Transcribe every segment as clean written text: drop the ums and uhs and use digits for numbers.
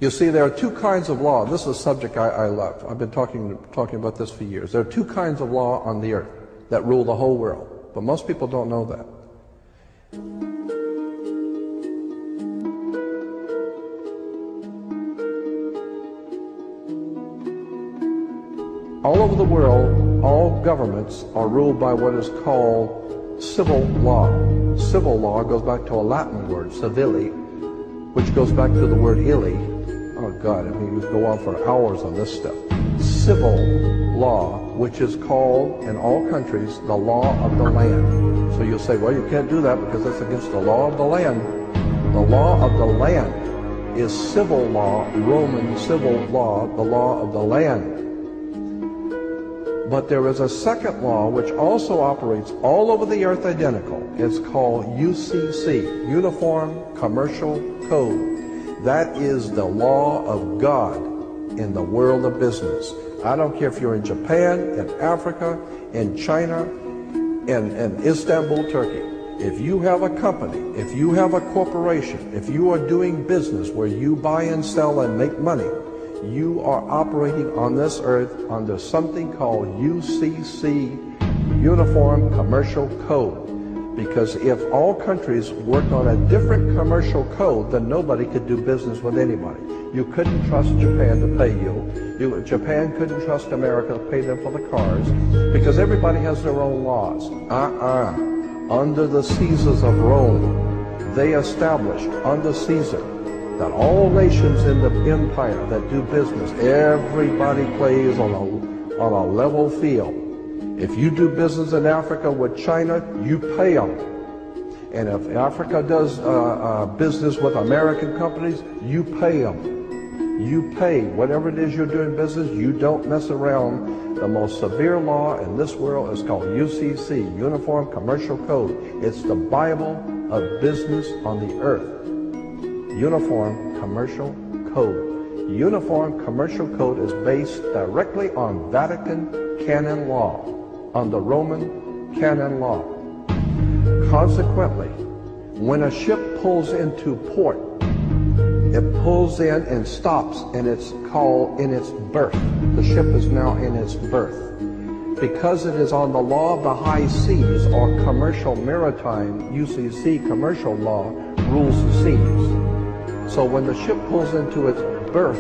You see, there are two kinds of law. This is a subject I love. I've been talking about this for years. There are two kinds of law on the earth that rule the whole world, but most people don't know that. All over the world, all governments are ruled by what is called civil law. Civil law goes back to a Latin word, civili, which goes back to the word illi. Oh God, I mean, you could go on for hours on this stuff. Civil law, which is called in all countries the law of the land. So you'll say, well, you can't do that because that's against the law of the land. The law of the land is civil law, Roman civil law, the law of the land. But there is a second law which also operates all over the earth identical. It's called UCC, Uniform Commercial Code. That is the law of God in the world of business. I don't care if you're in Japan, in Africa, in China, in Istanbul, Turkey. If you have a company, if you have a corporation, if you are doing business where you buy and sell and make money, you are operating on this earth under something called UCC, Uniform Commercial Code. Because if all countries worked on a different commercial code, then nobody could do business with anybody. You couldn't trust Japan to pay you. Japan couldn't trust America to pay them for the cars, because everybody has their own laws. Under the Caesars of Rome, they established under Caesar that all nations in the empire that do business, everybody plays on a level field. If you do business in Africa with China, you pay them. And if Africa does business with American companies, you pay them. You pay. Whatever it is you're doing business, you don't mess around. The most severe law in this world is called UCC, Uniform Commercial Code. It's the Bible of business on the earth. Uniform Commercial Code. Uniform Commercial Code is based directly on Vatican canon law, on the Roman canon law. Consequently, when a ship pulls into port, it pulls in and stops, and it's called in its berth. The ship is now in its berth. Because it is on the law of the high seas, or commercial maritime, UCC commercial law, rules the seas. So when the ship pulls into its berth,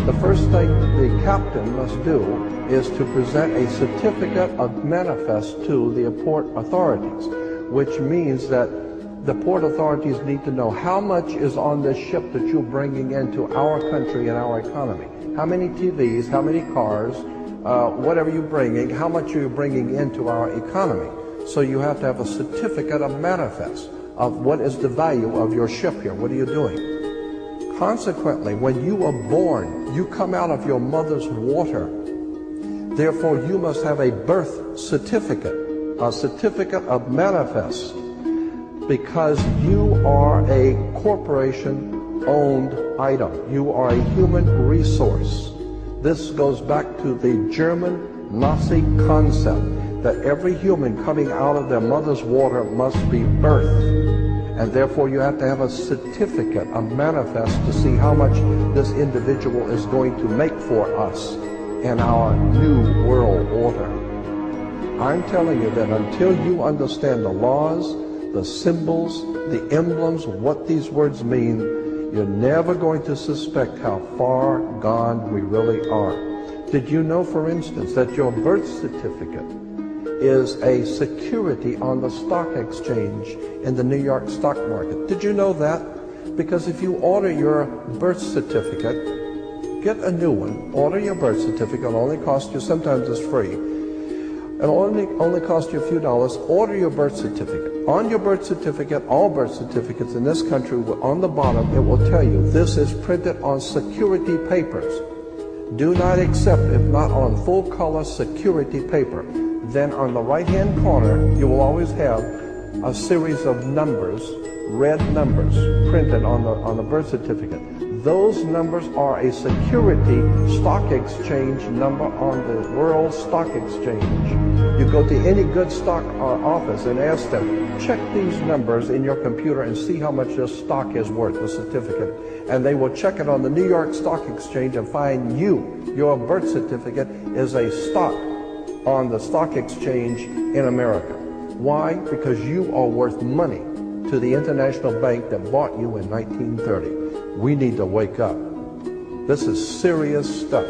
the first thing the captain must do is to present a certificate of manifest to the port authorities, which means that the port authorities need to know how much is on this ship that you're bringing into our country and our economy. How many TVs, how many cars, whatever you're bringing, how much are you bringing into our economy. So you have to have a certificate of manifest of what is the value of your ship here. What are you doing? Consequently, when you are born, you come out of your mother's water. Therefore, you must have a birth certificate, a certificate of manifest, because you are a corporation-owned item. You are a human resource. This goes back to the German Nazi concept that every human coming out of their mother's water must be birthed. And therefore you have to have a certificate, a manifest, to see how much this individual is going to make for us in our new world order. I'm telling you that until you understand the laws, the symbols, the emblems, what these words mean, you're never going to suspect how far gone we really are. Did you know, for instance, that your birth certificate is a security on the stock exchange in the New York stock market? Did you know that? Because if you order your birth certificate, get a new one, order your birth certificate, it'll only cost you, sometimes it's free, it'll only cost you a few dollars. Order your birth certificate. On your birth certificate, all birth certificates in this country, on the bottom, it will tell you this is printed on security papers. Do not accept if not on full color security paper. Then on the right-hand corner, you will always have a series of numbers, red numbers, printed on the birth certificate. Those numbers are a security stock exchange number on the World Stock Exchange. You go to any good stock office and ask them, check these numbers in your computer and see how much your stock is worth, the certificate. And they will check it on the New York Stock Exchange and find your birth certificate is a stock on the stock exchange in America. Why? Because you are worth money to the international bank that bought you in 1930. We need to wake up. This is serious stuff.